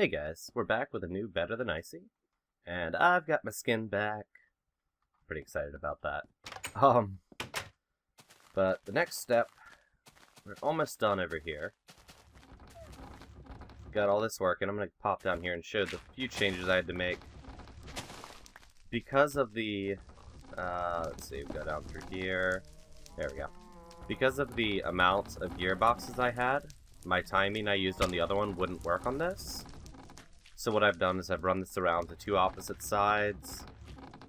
Hey guys, we're back with a new Better Than Icy, and I've got my skin back. Pretty excited about that. But the next step, we're almost done over here. Got all this working. I'm going to pop down here and show the few changes I had to make. Because of the, let's see, we go down through here. There we go. Because of the amount of gearboxes I had, my timing I used on the other one wouldn't work on this. So what I've done is I've run this around to two opposite sides,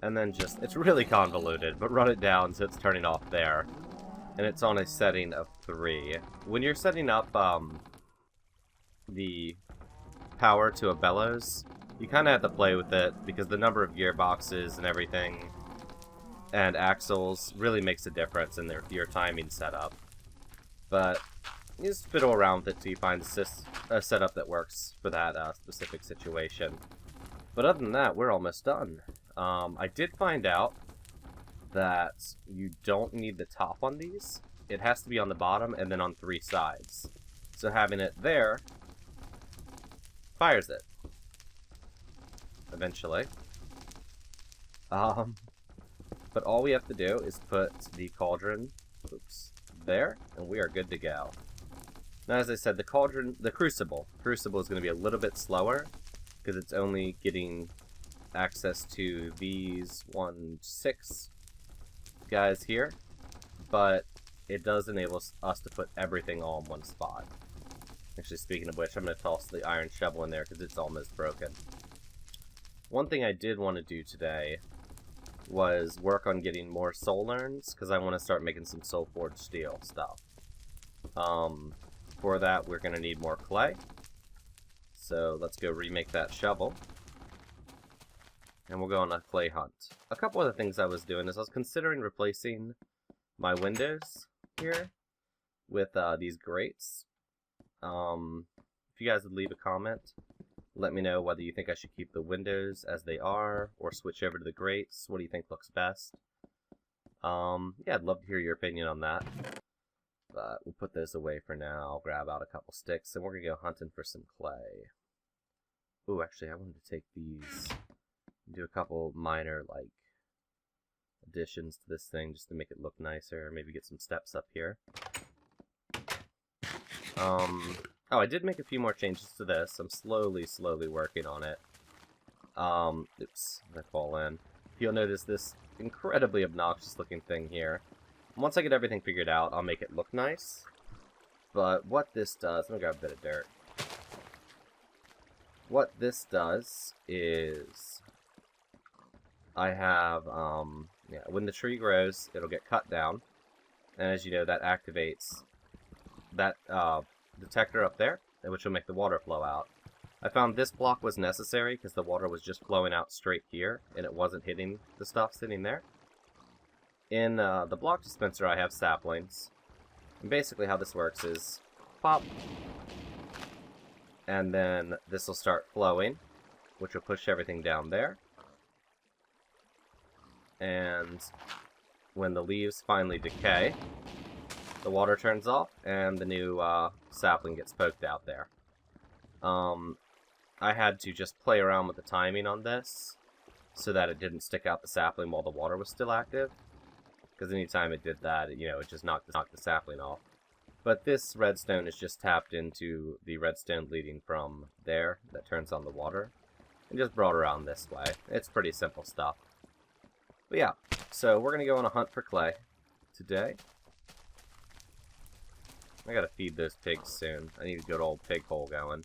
and then just, it's really convoluted, but run it down so it's turning off there. And it's on a setting of 3. When you're setting up the power to a bellows, you kind of have to play with it, because the number of gearboxes and everything, and axles, really makes a difference in your timing setup. But you just fiddle around with it till you find a setup that works for that specific situation. But other than that, we're almost done. I did find out that you don't need the top on these. It has to be on the bottom and then on 3 sides. So having it there fires it eventually. But all we have to do is put the cauldron, there, and we are good to go. Now, as I said, the crucible is going to be a little bit slower because it's only getting access to these 6 guys here, but it does enable us to put everything all in one spot. Actually, speaking of which, I'm going to toss the iron shovel in there because it's almost broken. One thing I did want to do today was work on getting more soul urns, because I want to start making some soul forged steel stuff. For that, we're going to need more clay. So let's go remake that shovel. And we'll go on a clay hunt. A couple other things I was doing is I was considering replacing my windows here with these grates. If you guys would leave a comment, let me know whether you think I should keep the windows as they are or switch over to the grates. What do you think looks best? Yeah, I'd love to hear your opinion on that. But we'll put those away for now. I'll grab out a couple sticks and we're going to go hunting for some clay. Ooh, actually, I wanted to take these and do a couple minor, additions to this thing just to make it look nicer. Maybe get some steps up here. Oh, I did make a few more changes to this. I'm slowly working on it. Oops, I fall in. You'll notice this incredibly obnoxious looking thing here. Once I get everything figured out, I'll make it look nice. But what this does, let me grab a bit of dirt. What this does is, I have, when the tree grows, it'll get cut down. And as you know, that activates that detector up there, which will make the water flow out. I found this block was necessary because the water was just flowing out straight here, and it wasn't hitting the stuff sitting there. In the block dispenser, I have saplings. And basically how this works is, pop, and then this will start flowing, which will push everything down there. And when the leaves finally decay, the water turns off, and the new sapling gets poked out there. I had to just play around with the timing on this, so that it didn't stick out the sapling while the water was still active. Because anytime it did that, it just knocked the sapling off. But this redstone is just tapped into the redstone leading from there that turns on the water. And just brought around this way. It's pretty simple stuff. But yeah, so we're going to go on a hunt for clay today. I gotta feed those pigs soon. I need a good old pig hole going.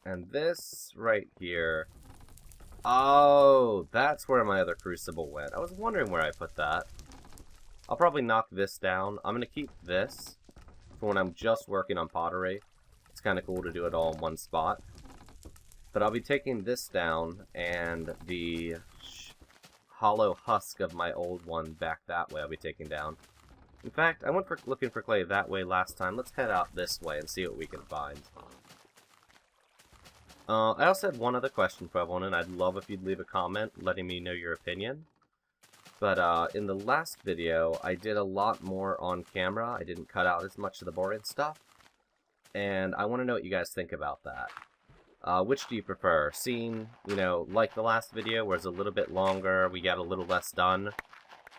And this right here. Oh, that's where my other crucible went. I was wondering where I put that. I'll probably knock this down. I'm gonna keep this for when I'm just working on pottery. It's kind of cool to do it all in one spot. But I'll be taking this down and the hollow husk of my old one back that way I'll be taking down. In fact, I went looking for clay that way last time. Let's head out this way and see what we can find. I also had one other question for everyone, and I'd love if you'd leave a comment letting me know your opinion. But in the last video, I did a lot more on camera. I didn't cut out as much of the boring stuff. and I want to know what you guys think about that. Which do you prefer? Seeing, you know, like the last video where it's a little bit longer, we got a little less done,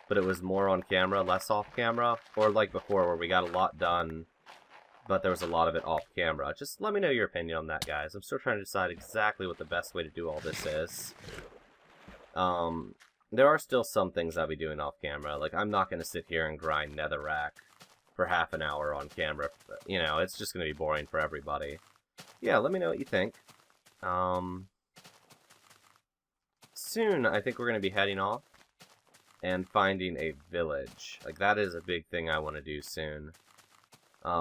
but it was more on camera, less off camera, or like before where we got a lot done, but there was a lot of it off camera. Just let me know your opinion on that, guys. I'm still trying to decide exactly what the best way to do all this is. There are still some things I'll be doing off camera. Like, I'm not going to sit here and grind netherrack for half an hour on camera. You know, it's just going to be boring for everybody. Yeah, let me know what you think. Soon, I think we're going to be heading off and finding a village. Like, that is a big thing I want to do soon.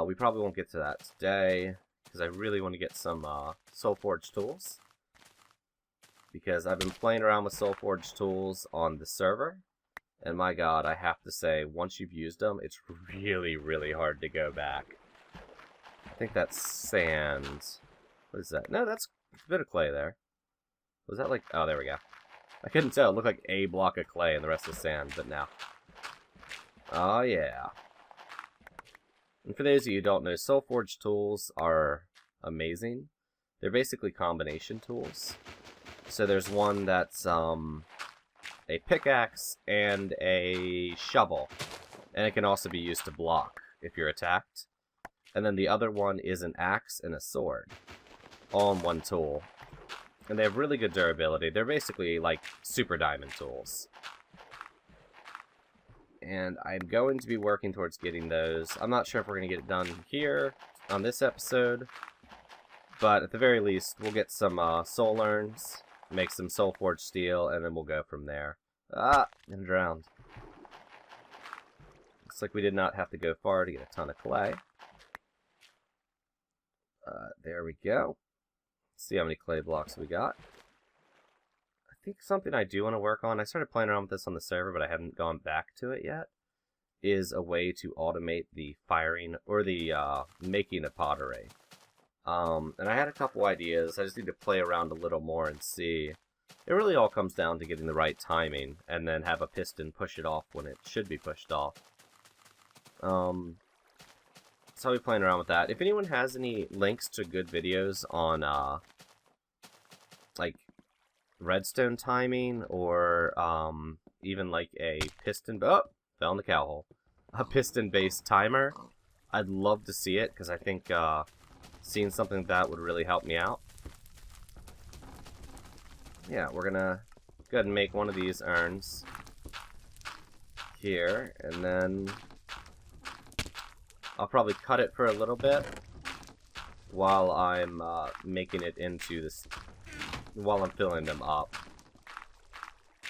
We probably won't get to that today, because I really want to get some Soulforge tools. Because I've been playing around with Soulforge tools on the server, and my god, I have to say, once you've used them, it's really, really hard to go back. I think that's sand. What is that? No, that's a bit of clay there. Was that like... Oh, there we go. I couldn't tell. It looked like a block of clay and the rest is sand, but now. Oh, yeah. And for those of you who don't know, Soulforge tools are amazing. They're basically combination tools. So there's one that's a pickaxe and a shovel. And it can also be used to block if you're attacked. And then the other one is an axe and a sword. All in one tool. And they have really good durability. They're basically like super diamond tools. And I'm going to be working towards getting those. I'm not sure if we're going to get it done here on this episode. But at the very least, we'll get some soul urns, make some Soulforge steel, and then we'll go from there. Ah, and drowned. Looks like we did not have to go far to get a ton of clay. There we go. Let's see how many clay blocks we got. I think something I do want to work on, I started playing around with this on the server, but I haven't gone back to it yet, is a way to automate the firing, or the making of pottery. And I had a couple ideas. I just need to play around a little more and see. It really all comes down to getting the right timing, and then have a piston push it off when it should be pushed off. So I'll be playing around with that. If anyone has any links to good videos on, like, redstone timing, or even like a piston... Oh! Fell in the cow hole. A piston-based timer, I'd love to see it, because I think seeing something like that would really help me out. Yeah, we're gonna go ahead and make one of these urns here, and then I'll probably cut it for a little bit while I'm making it into this, while I'm filling them up.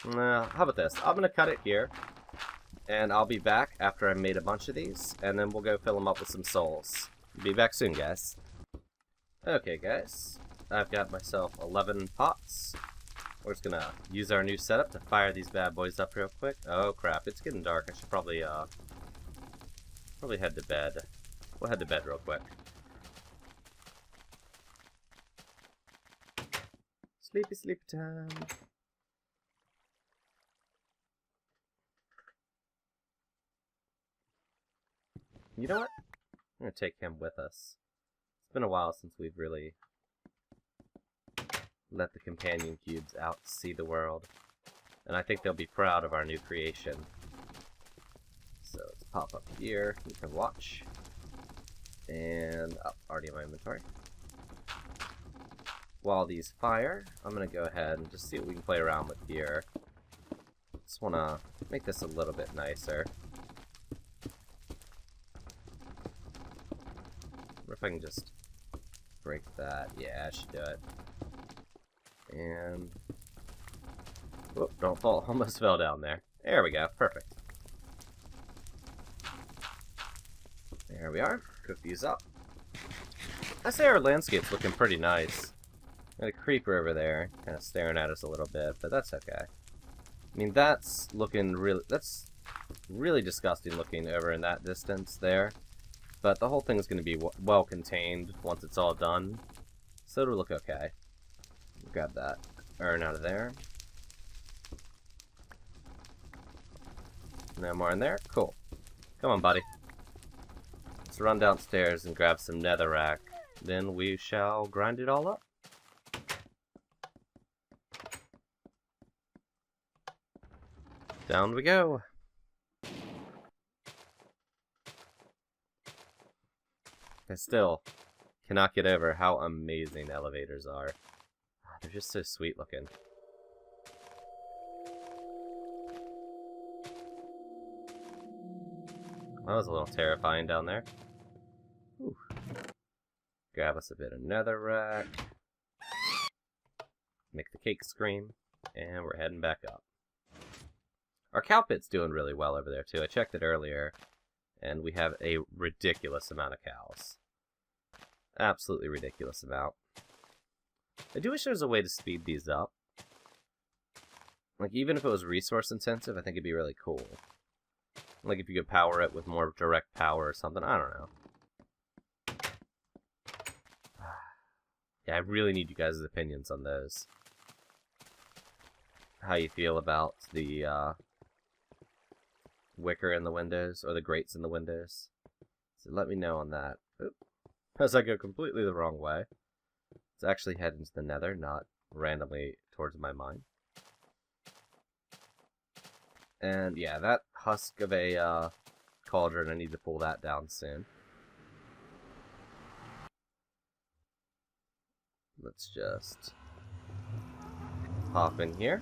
How about this? I'm gonna cut it here, and I'll be back after I've made a bunch of these, and then we'll go fill them up with some souls. Be back soon, guys. Okay, guys. I've got myself 11 pots. We're just gonna use our new setup to fire these bad boys up real quick. Oh, crap. It's getting dark. I should probably head to bed. We'll head to bed real quick. Sleepy, sleepy time. You know what? I'm gonna take him with us. It's been a while since we've really let the companion cubes out to see the world. And I think they'll be proud of our new creation. So let's pop up here. You can watch. And already in my inventory. While these fire, I'm gonna go ahead and just see what we can play around with here. Just wanna make this a little bit nicer. What if I can just break that? Yeah, I should do it. And whoop, don't fall. Almost fell down there. There we go. Perfect. There we are. Cook these up. I say our landscape's looking pretty nice. Got a creeper over there, kind of staring at us a little bit, but that's okay. I mean, that's looking really... That's really disgusting looking over in that distance there. But the whole thing's going to be well contained once it's all done. So it'll look okay. Grab that urn out of there. No more in there? Cool. Come on, buddy. Let's run downstairs and grab some netherrack. Then we shall grind it all up. Down we go. I still cannot get over how amazing elevators are. They're just so sweet looking. That was a little terrifying down there. Whew. Grab us a bit of netherrack. Make the cake scream. And we're heading back up. Our cow pit's doing really well over there too. I checked it earlier. And we have a ridiculous amount of cows. Absolutely ridiculous amount. I do wish there was a way to speed these up. Like, even if it was resource intensive, I think it'd be really cool. Like, if you could power it with more direct power or something. I don't know. Yeah, I really need you guys' opinions on those. How you feel about the wicker in the windows, or the grates in the windows. So let me know on that. Oop. As I go completely the wrong way. Let's actually head into the nether, not randomly towards my mine. And yeah, that husk of a cauldron, I need to pull that down soon. Let's just hop in here.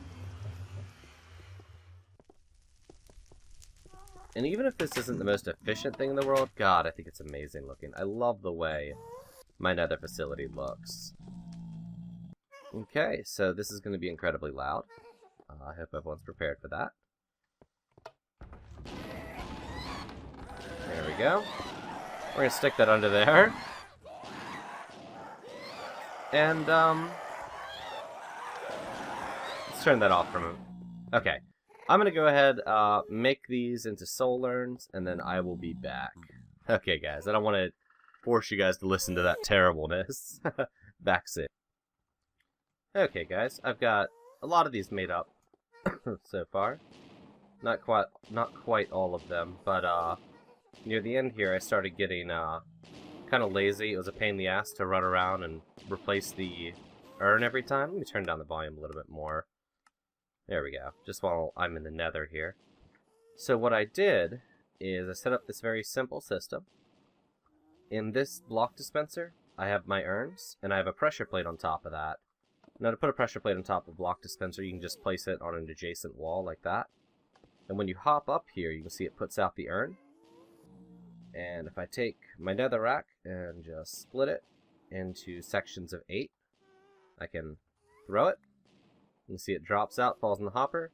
And even if this isn't the most efficient thing in the world, God, I think it's amazing looking. I love the way my nether facility looks. Okay, so this is going to be incredibly loud. I hope everyone's prepared for that. There we go. We're going to stick that under there. And, let's turn that off for a moment. Okay. I'm going to go ahead, make these into soul urns, and then I will be back. Okay, guys, I don't want to force you guys to listen to that terribleness. Back soon. Okay, guys, I've got a lot of these made up so far. Not quite all of them, but near the end here, I started getting kind of lazy. It was a pain in the ass to run around and replace the urn every time. Let me turn down the volume a little bit more. There we go, just while I'm in the nether here. So what I did is I set up this very simple system. In this block dispenser, I have my urns, and I have a pressure plate on top of that. Now to put a pressure plate on top of a block dispenser, you can just place it on an adjacent wall like that. And when you hop up here, you can see it puts out the urn. And if I take my netherrack and just split it into sections of 8, I can throw it. You can see it drops out, falls in the hopper,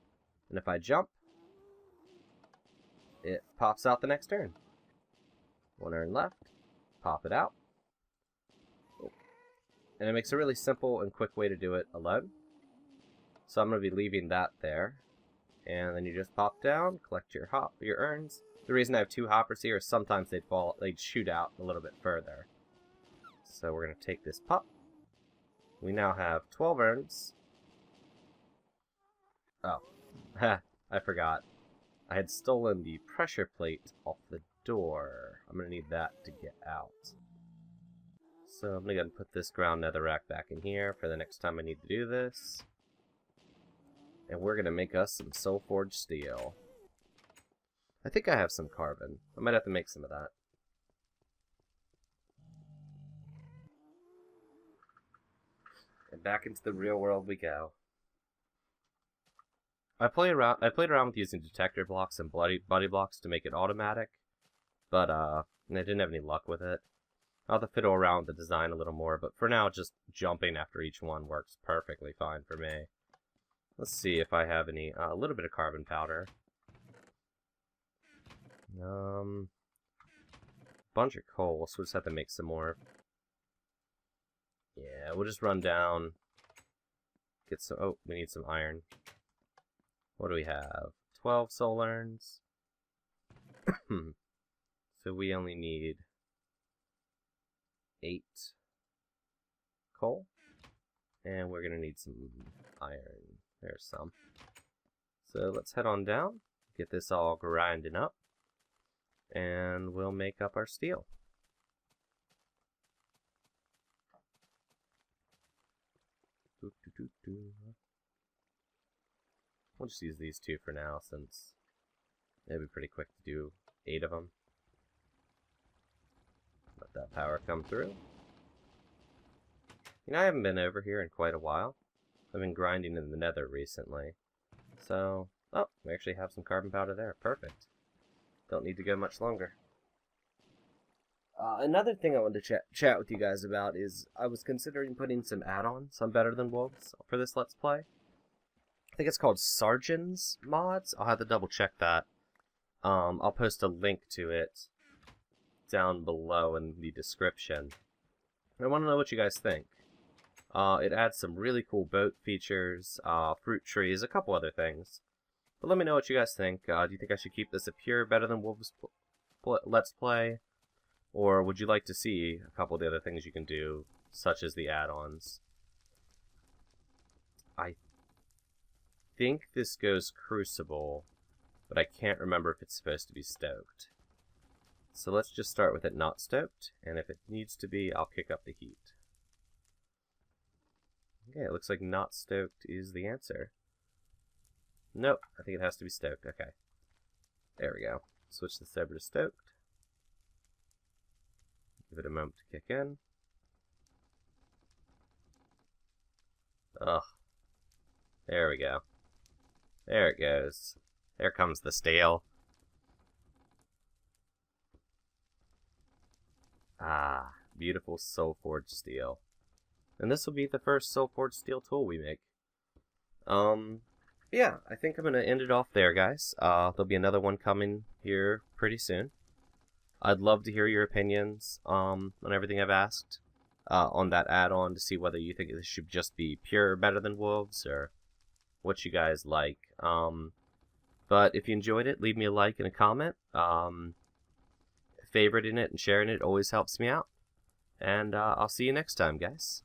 and if I jump, it pops out the next urn. One urn left, pop it out. And it makes a really simple and quick way to do it alone. So I'm going to be leaving that there. And then you just pop down, collect your urns. The reason I have 2 hoppers here is sometimes they'd shoot out a little bit further. So we're going to take this pop. We now have 12 urns. Oh, I forgot. I had stolen the pressure plate off the door. I'm going to need that to get out. So I'm going to go and put this ground netherrack back in here for the next time I need to do this. And we're going to make us some soul forged steel. I think I have some carbon. I might have to make some of that. And back into the real world we go. I played around with using detector blocks and buddy blocks to make it automatic, but I didn't have any luck with it. I'll have to fiddle around with the design a little more, but for now, just jumping after each one works perfectly fine for me. Let's see if I have any, a little bit of carbon powder. Bunch of coal, so we'll just have to make some more. Yeah, we'll just run down, get some, oh, we need some iron. What do we have? 12 soul urns. So we only need 8 coal. And we're going to need some iron. There's some. So let's head on down. Get this all grinding up. And we'll make up our steel. We'll just use these 2 for now, since it'll be pretty quick to do 8 of them. Let that power come through. You know, I haven't been over here in quite a while. I've been grinding in the nether recently. So, oh, we actually have some carbon powder there. Perfect. Don't need to go much longer. Another thing I wanted to chat with you guys about is I was considering putting some add-ons on Better Than Wolves for this Let's Play. I think it's called Sargent's Mods. I'll have to double check that. I'll post a link to it down below in the description. I want to know what you guys think. It adds some really cool boat features, fruit trees, a couple other things. But let me know what you guys think. Do you think I should keep this a pure Better Than Wolves Let's Play? Or would you like to see a couple of the other things you can do, such as the add-ons? I think this goes Crucible, but I can't remember if it's supposed to be stoked. So let's just start with it not stoked, and if it needs to be, I'll kick up the heat. Okay, it looks like not stoked is the answer. Nope, I think it has to be stoked. Okay. There we go. Switch this over to stoked. Give it a moment to kick in. Ugh. There we go. There it goes. There comes the steel. Ah, beautiful soul forged steel. And this will be the first soul forged steel tool we make. Yeah, I think I'm going to end it off there, guys. There'll be another one coming here pretty soon. I'd love to hear your opinions on everything I've asked on that add-on, to see whether you think this should just be pure Better Than Wolves, or what you guys like. But if you enjoyed it, leave me a like and a comment. Favoriting it and sharing it always helps me out. And I'll see you next time, guys.